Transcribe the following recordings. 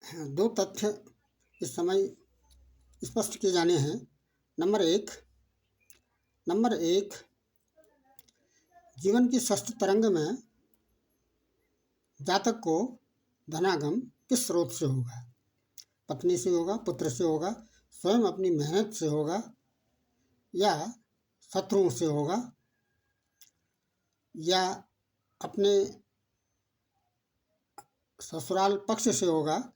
दो तथ्य इस समय स्पष्ट किए जाने हैं। नंबर एक, जीवन की षष्ठ तरंग में जातक को धनागम किस स्रोत से होगा? पत्नी से होगा, पुत्र से होगा, स्वयं अपनी मेहनत से होगा, या शत्रुओं से होगा, या अपने ससुराल पक्ष से होगा?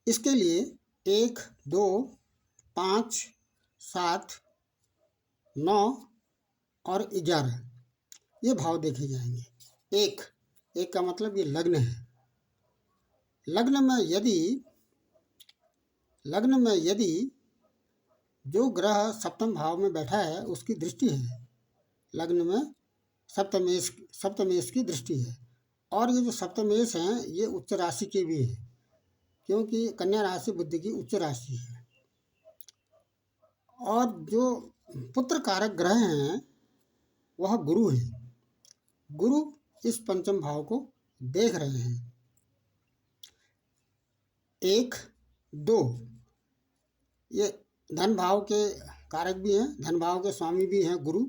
इसके लिए 1, 2, 5, 7, 9 और 11 ये भाव देखे जाएंगे। एक का मतलब ये लग्न है। लग्न में यदि जो ग्रह सप्तम भाव में बैठा है उसकी दृष्टि है, लग्न में सप्तमेश की दृष्टि है। और ये जो सप्तमेश हैं ये उच्च राशि के भी हैं, क्योंकि कन्या राशि बुद्धि की उच्च राशि है। और जो पुत्र कारक ग्रह हैं वह गुरु है। गुरु इस पंचम भाव को देख रहे हैं। 1, 2 ये धन भाव के कारक भी हैं, धन भाव के स्वामी भी हैं गुरु।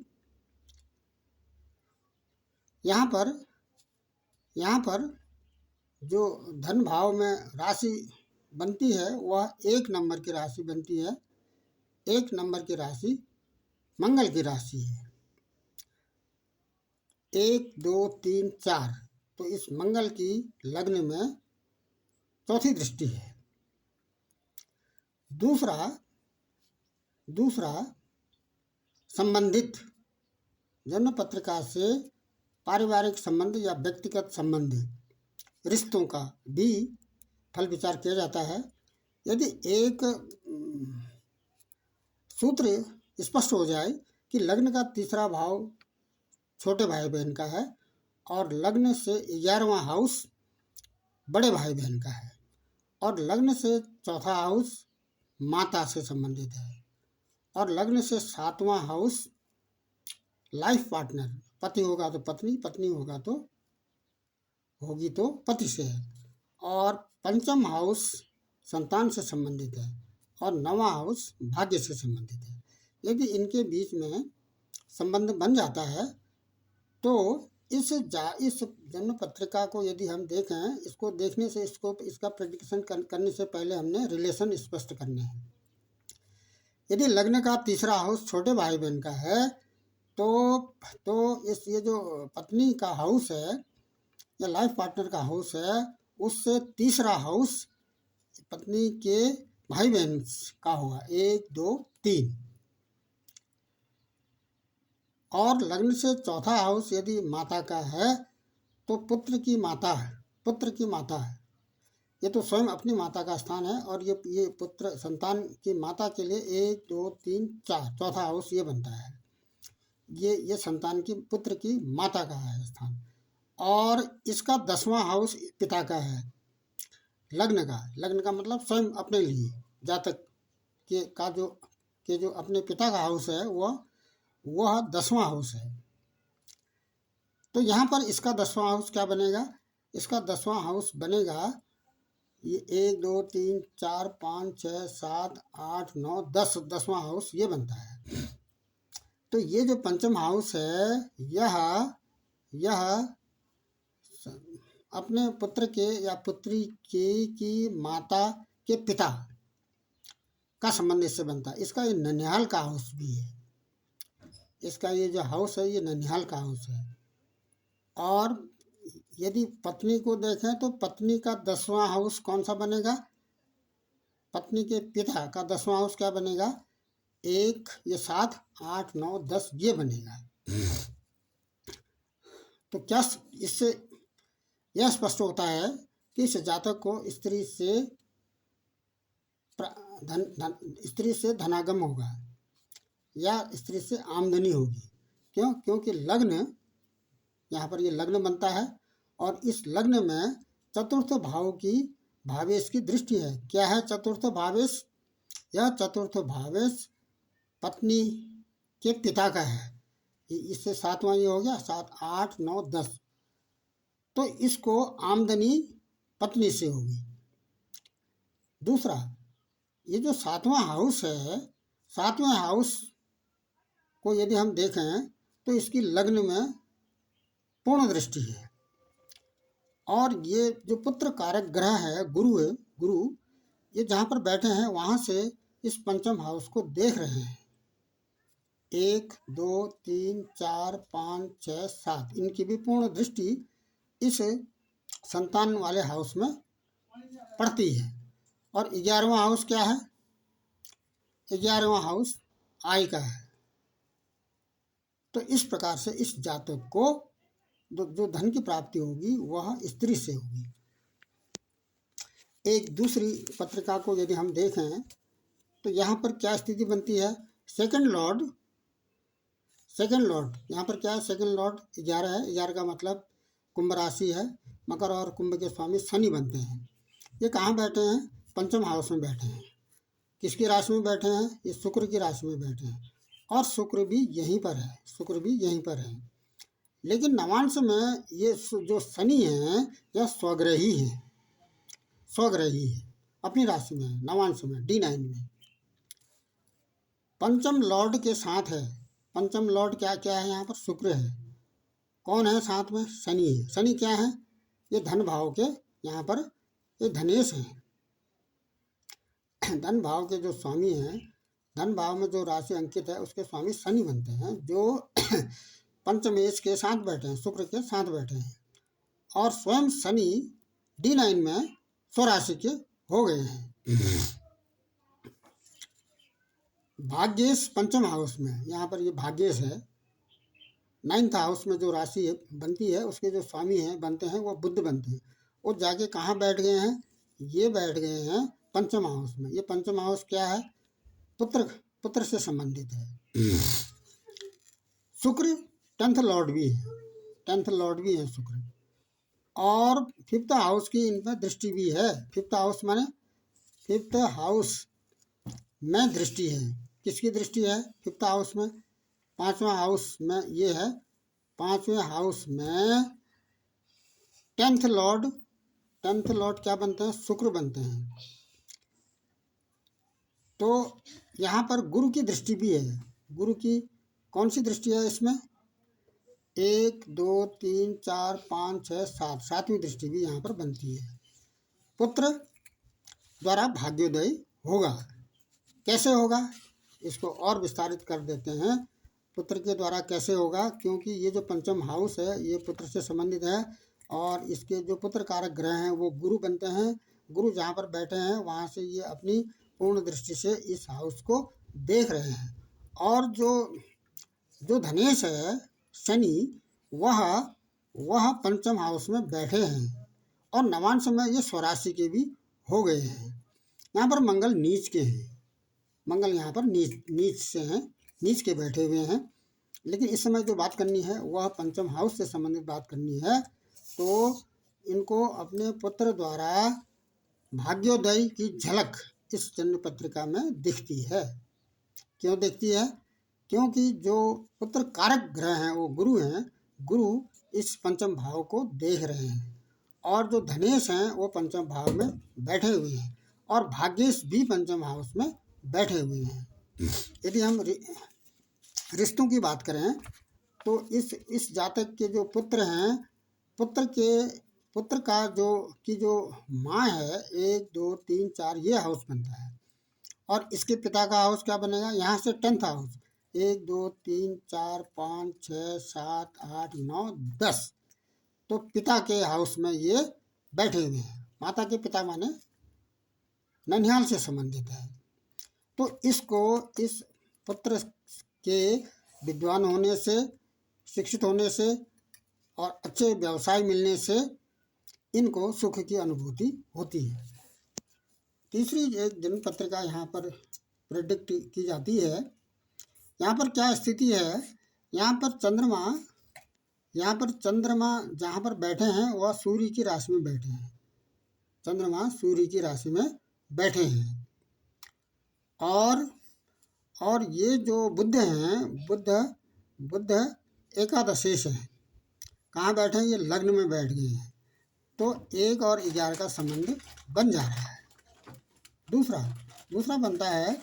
यहाँ पर जो धन भाव में राशि बनती है वह 1 नंबर की राशि बनती है। 1 नंबर की राशि मंगल की राशि है। 1, 2, 3, 4 तो इस मंगल की लग्न में चौथी दृष्टि है। दूसरा संबंधित जन्म पत्रिका से पारिवारिक संबंध या व्यक्तिगत संबंध, रिश्तों का भी फल विचार किया जाता है। यदि एक सूत्र स्पष्ट हो जाए कि लग्न का तीसरा भाव छोटे भाई बहन का है और लग्न से 11वां हाउस बड़े भाई बहन का है और लग्न से चौथा हाउस माता से संबंधित है और लग्न से 7वां हाउस लाइफ पार्टनर, पति होगा तो पत्नी, पत्नी होगी तो पति से है, और पंचम हाउस संतान से संबंधित है और 9वां हाउस भाग्य से संबंधित है। यदि इनके बीच में संबंध बन जाता है तो इस जन्म पत्रिका को यदि हम देखें, इसको देखने से इसका प्रेडिक्शन करने से पहले हमने रिलेशन स्पष्ट करने हैं। यदि लग्न का तीसरा हाउस छोटे भाई बहन का है तो ये जो पत्नी का हाउस है या लाइफ पार्टनर का हाउस है उससे तीसरा हाउस पत्नी के भाई बहन का होगा, 1, 2, 3। और लग्न से चौथा हाउस यदि माता का है तो पुत्र की माता है। ये तो स्वयं अपनी माता का स्थान है और ये पुत्र संतान की माता के लिए 1, 2, 3, 4 चौथा हाउस ये बनता है। ये संतान की पुत्र की माता का है स्थान। और इसका 10वां हाउस पिता का है। लग्न का मतलब स्वयं अपने लिए जातक के जो अपने पिता का हाउस है वह 10वां हाउस है। तो यहाँ पर इसका 10वां हाउस क्या बनेगा? इसका 10वां हाउस बनेगा ये 1, 2, 3, 4, 5, 6, 7, 8, 9, 10 10वां हाउस ये बनता है। तो ये जो पंचम हाउस है यह अपने पुत्र के या पुत्री की माता के पिता का संबंध इससे बनता है। इसका ये ननिहाल का हाउस भी है। इसका ये जो हाउस है ये ननिहाल का हाउस है। और यदि पत्नी को देखें तो पत्नी का 10वां हाउस कौन सा बनेगा? पत्नी के पिता का 10वां हाउस क्या बनेगा? 1 ये 7, 8, 9, 10 ये बनेगा। तो क्या इससे यह स्पष्ट होता है कि इस जातक को स्त्री से धनागम होगा या स्त्री से आमदनी होगी। क्यों? क्योंकि लग्न यहाँ पर ये लग्न बनता है और इस लग्न में चतुर्थ भाव की भावेश की दृष्टि है। क्या है चतुर्थ भावेश? यह चतुर्थ भावेश पत्नी के पिता का है। इससे 7वां ये हो गया, 7, 8, 9, 10। तो इसको आमदनी पत्नी से होगी दूसरा, ये जो 7वां हाउस है, 7वें हाउस को यदि हम देखें तो इसकी लग्न में पूर्ण दृष्टि है, और ये जो पुत्र कारक ग्रह है गुरु, ये जहाँ पर बैठे हैं वहाँ से इस पंचम हाउस को देख रहे हैं। 1 2 3 4 5 6 7 इनकी भी पूर्ण दृष्टि इस संतान वाले हाउस में पड़ती है। और 11वां हाउस क्या है? 11वां हाउस आय का है। तो इस प्रकार से इस जातक को जो धन की प्राप्ति होगी वह स्त्री से होगी। एक दूसरी पत्रिका को यदि हम देखें तो यहाँ पर क्या स्थिति बनती है? सेकंड लॉर्ड, यहाँ पर क्या है? सेकंड लॉर्ड 11 है। 11 का मतलब कुंभ राशि है। मकर और कुंभ के स्वामी शनि बनते हैं। ये कहाँ बैठे हैं? पंचम हाउस में बैठे हैं। किसकी राशि में बैठे हैं? ये शुक्र की राशि में बैठे हैं, और शुक्र भी यहीं पर है। लेकिन नवांश में ये जो शनि है यह स्वग्रही है, अपनी राशि में है, नवांश में D9 में पंचम लॉर्ड के साथ है। पंचम लॉर्ड क्या क्या है? यहाँ पर शुक्र है। कौन है साथ में? शनि है। शनि क्या है? ये धन भाव के, यहाँ पर ये धनेश है। धन भाव के जो स्वामी हैं, धन भाव में जो राशि अंकित है उसके स्वामी शनि बनते हैं, जो पंचमेश के साथ बैठे हैं, शुक्र के साथ बैठे हैं। और स्वयं शनि D9 में स्वराशि के हो गए हैं। भाग्येश पंचम हाउस में, यहाँ पर ये भाग्येश है। 9th हाउस में जो राशि बनती है उसके जो स्वामी हैं बनते हैं वो बुध बनते हैं। वो जाके कहाँ बैठ गए हैं? ये बैठ गए हैं पंचम हाउस में। ये पंचम हाउस क्या है? पुत्र से संबंधित है। शुक्र 10th लॉर्ड भी है शुक्र। और 5th हाउस की इन पर दृष्टि भी है। 5th हाउस माने 5th हाउस में दृष्टि है। किसकी दृष्टि है 5th हाउस में? 5वां हाउस में ये है। 5वें हाउस में 10th लॉर्ड क्या बनते हैं? शुक्र बनते हैं। तो यहाँ पर गुरु की दृष्टि भी है। गुरु की कौन सी दृष्टि है इसमें? 1 2 3 4 5 6 7, 7वीं दृष्टि भी यहाँ पर बनती है। पुत्र द्वारा भाग्योदय होगा। कैसे होगा? इसको और विस्तारित कर देते हैं। पुत्र के द्वारा कैसे होगा? क्योंकि ये जो पंचम हाउस है ये पुत्र से संबंधित है, और इसके जो पुत्र कारक ग्रह हैं वो गुरु बनते हैं। गुरु जहाँ पर बैठे हैं वहाँ से ये अपनी पूर्ण दृष्टि से इस हाउस को देख रहे हैं। और जो धनेश है शनि, वह पंचम हाउस में बैठे हैं, और नवांश में ये स्वराशि के भी हो गए हैं। यहाँ पर मंगल नीच के हैं। मंगल यहाँ पर नीच से हैं, नीच के बैठे हुए हैं। लेकिन इस समय जो बात करनी है वह पंचम हाउस से संबंधित बात करनी है। तो इनको अपने पुत्र द्वारा भाग्योदय की झलक इस जन्म पत्रिका में दिखती है। क्यों दिखती है? क्योंकि जो पुत्र कारक ग्रह हैं वो गुरु हैं। गुरु इस पंचम भाव को देख रहे हैं, और जो धनेश हैं वो पंचम भाव में बैठे हुए हैं, और भाग्येश भी पंचम हाउस में बैठे हुए हैं। यदि हम रिश्तों की बात करें तो इस जातक के जो पुत्र हैं, पुत्र का जो माँ है 1 2 3 4 ये हाउस बनता है। और इसके पिता का हाउस क्या बनेगा? यहाँ से 10th हाउस 1 2 3 4 5 6 7 8 9 10। तो पिता के हाउस में ये बैठे हुए हैं। माता के पिता माने ननिहाल से संबंधित है। तो इसको इस पुत्र के विद्वान होने से, शिक्षित होने से और अच्छे व्यवसाय मिलने से इनको सुख की अनुभूति होती है। तीसरी एक जन्म पत्रिका यहाँ पर प्रेडिक्ट की जाती है। यहाँ पर क्या स्थिति है? यहाँ पर चंद्रमा जहाँ पर बैठे हैं वह सूर्य की राशि में बैठे हैं। चंद्रमा सूर्य की राशि में बैठे हैं। और ये जो बुध हैं, बुध एकादशेश हैं। कहाँ बैठे हैं? ये लग्न में बैठ गए हैं। तो 1 और 11 का संबंध बन जा रहा है। दूसरा दूसरा बनता है,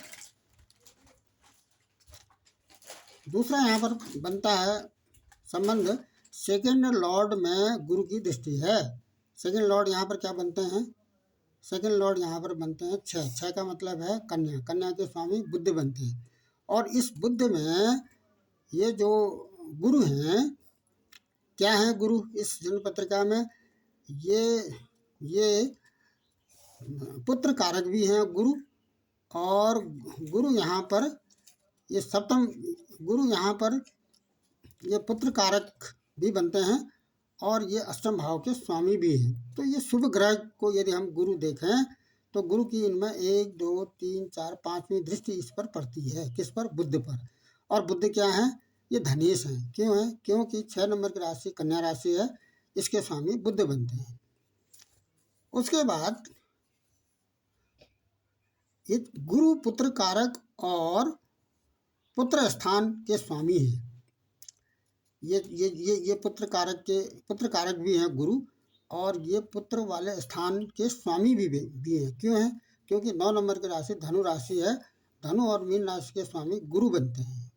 दूसरा यहाँ पर बनता है संबंध सेकंड लॉर्ड में गुरु की दृष्टि है। सेकंड लॉर्ड यहाँ पर क्या बनते हैं, सेकंड लॉर्ड यहाँ पर बनते हैं छः। छः का मतलब है कन्या, कन्या के स्वामी बुध बनते हैं। और इस बुध में ये जो गुरु हैं, क्या है गुरु इस जन्म पत्रिका में, ये पुत्र कारक भी हैं गुरु। और गुरु यहाँ पर ये सप्तम गुरु यहाँ पर ये पुत्र कारक भी बनते हैं और ये अष्टम भाव के स्वामी भी हैं। तो ये शुभ ग्रह को यदि हम गुरु देखें तो गुरु की इनमें 1 2 3 4 5वीं दृष्टि इस पर पड़ती है। किस पर? बुध पर। और बुध क्या है? ये धनेश है। क्यों है? क्योंकि 6 नंबर की राशि कन्या राशि है, इसके स्वामी बुध बनते हैं। उसके बाद ये गुरु पुत्र कारक और पुत्र स्थान के स्वामी हैं। ये पुत्र कारक भी हैं गुरु, और ये पुत्र वाले स्थान के स्वामी भी हैं। क्यों हैं? क्योंकि 9 नंबर की राशि धनु राशि है, धनु और मीन राशि के स्वामी गुरु बनते हैं।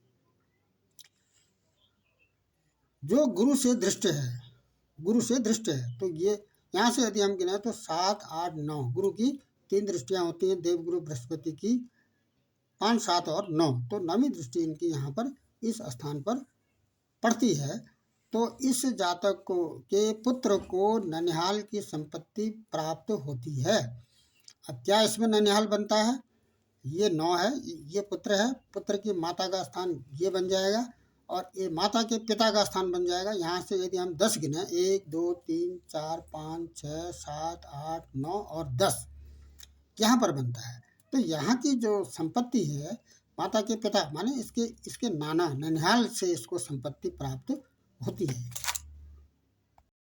जो गुरु से दृष्ट है, गुरु से दृष्ट है, तो ये यहाँ से यदि हम गिने तो 7 8 9 गुरु की 3 दृष्टियाँ होती हैं, देवगुरु बृहस्पति की 5 7 और 9। तो 9वीं दृष्टि इनकी यहाँ पर इस स्थान पर पड़ती है। तो इस जातक को के पुत्र को ननिहाल की संपत्ति प्राप्त होती है। अब क्या इसमें ननिहाल बनता है? ये 9 है, ये पुत्र है, पुत्र की माता का स्थान ये बन जाएगा और ये माता के पिता का स्थान बन जाएगा। यहाँ से यदि हम 10 गिने 1 2 3 4 5 6 7 8 9 और 10 यहाँ पर बनता है। तो यहाँ की जो संपत्ति है माता के पिता माने इसके नाना ननिहाल से इसको संपत्ति प्राप्त होती है।